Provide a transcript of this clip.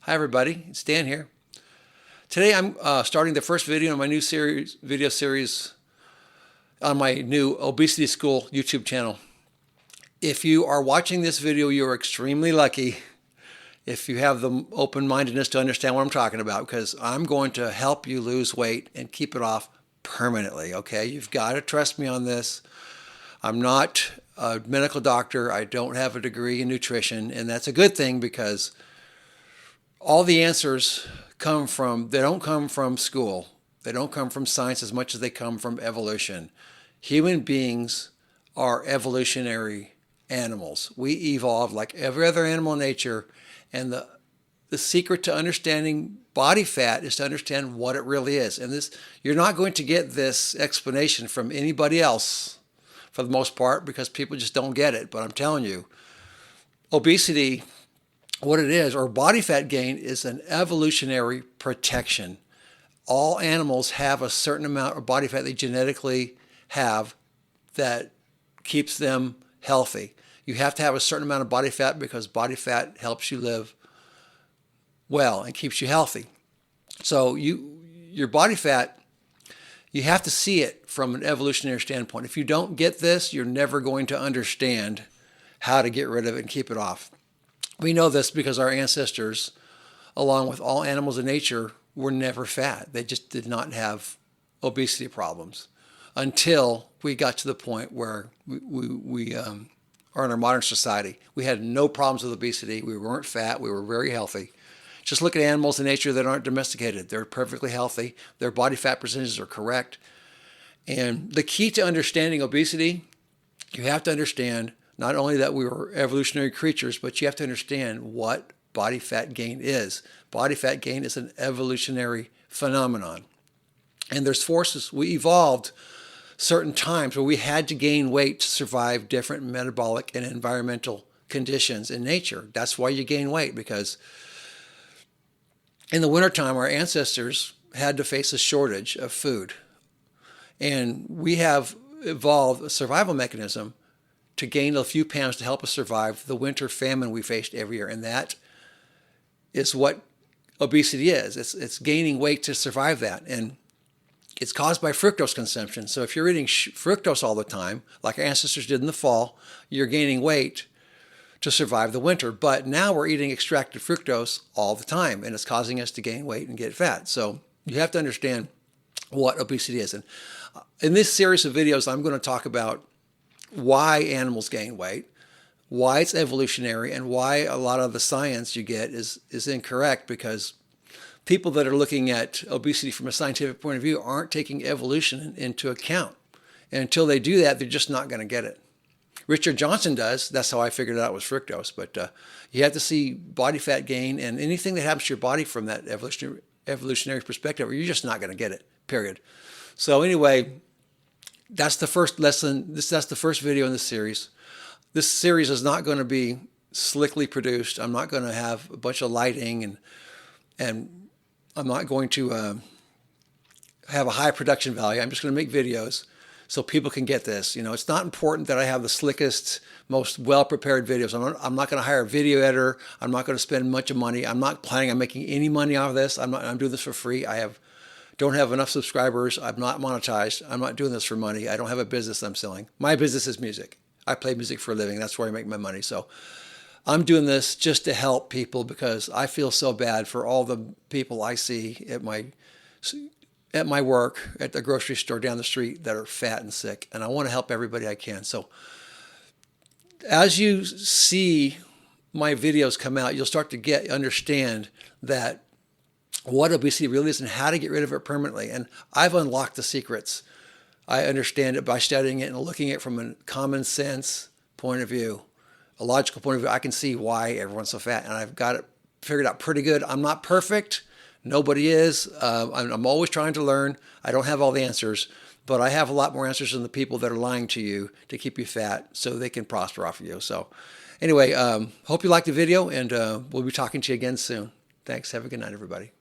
Hi everybody, it's Dan here. Today I'm starting the first video in my new video series on my new Obesity School YouTube channel. If you are watching this video, you're extremely lucky if you have the open-mindedness to understand what I'm talking about, because I'm going to help you lose weight and keep it off permanently, okay? You've got to trust me on this. I'm not a medical doctor. I don't have a degree in nutrition, and that's a good thing because all the answers they don't come from school. They don't come from science as much as they come from evolution. Human beings are evolutionary animals. We evolved like every other animal in nature, and the secret to understanding body fat is to understand what it really is. And you're not going to get this explanation from anybody else for the most part because people just don't get it. But I'm telling you, obesity, what it is, or body fat gain, is an evolutionary protection. All animals have a certain amount of body fat they genetically have that keeps them healthy. You have to have a certain amount of body fat because body fat helps you live well and keeps you healthy. So your body fat, you have to see it from an evolutionary standpoint. If you don't get this, you're never going to understand how to get rid of it and keep it off. We know this because our ancestors, along with all animals in nature, were never fat. They just did not have obesity problems until we got to the point where we are in our modern society. We had no problems with obesity. We weren't fat. We were very healthy. Just look at animals in nature that aren't domesticated. They're perfectly healthy. Their body fat percentages are correct. And the key to understanding obesity, you have to understand not only that we were evolutionary creatures, but you have to understand what body fat gain is. Body fat gain is an evolutionary phenomenon. And there's forces. We evolved certain times where we had to gain weight to survive different metabolic and environmental conditions in nature. That's why you gain weight, because in the wintertime, our ancestors had to face a shortage of food. And we have evolved a survival mechanism to gain a few pounds to help us survive the winter famine we faced every year. And that is what obesity is. It's gaining weight to survive that. And it's caused by fructose consumption. So if you're eating fructose all the time, like our ancestors did in the fall, you're gaining weight to survive the winter. But now we're eating extracted fructose all the time, and it's causing us to gain weight and get fat. So you have to understand what obesity is. And in this series of videos, I'm going to talk about why animals gain weight, why it's evolutionary, and why a lot of the science you get is incorrect, because people that are looking at obesity from a scientific point of view aren't taking evolution into account. And until they do that, they're just not going to get it. Richard Johnson does. That's how I figured it out, was fructose. But you have to see body fat gain and anything that happens to your body from that evolutionary perspective, or you're just not going to get it, period. So anyway, that's the first lesson. That's the first video in this series. This series is not going to be slickly produced. I'm not going to have a bunch of lighting, and I'm not going to have a high production value. I'm just going to make videos so people can get this. You know, it's not important that I have the slickest, most well-prepared videos. I'm not going to hire a video editor. I'm not going to spend much of money. I'm not planning on making any money off of this. I'm doing this for free. Don't have enough subscribers. I'm not monetized. I'm not doing this for money. I don't have a business I'm selling. My business is music. I play music for a living. That's where I make my money. So I'm doing this just to help people because I feel so bad for all the people I see at my work, at the grocery store down the street, that are fat and sick. And I want to help everybody I can. So as you see my videos come out, you'll start to understand that what obesity really is and how to get rid of it permanently. And I've unlocked the secrets. I understand it by studying it and looking at it from a common sense point of view, a logical point of view. I can see why everyone's so fat, and I've got it figured out pretty good. I'm not perfect. Nobody is. I'm always trying to learn. I don't have all the answers, but I have a lot more answers than the people that are lying to you to keep you fat so they can prosper off of you. So anyway, hope you liked the video, and we'll be talking to you again soon. Thanks. Have a good night, everybody.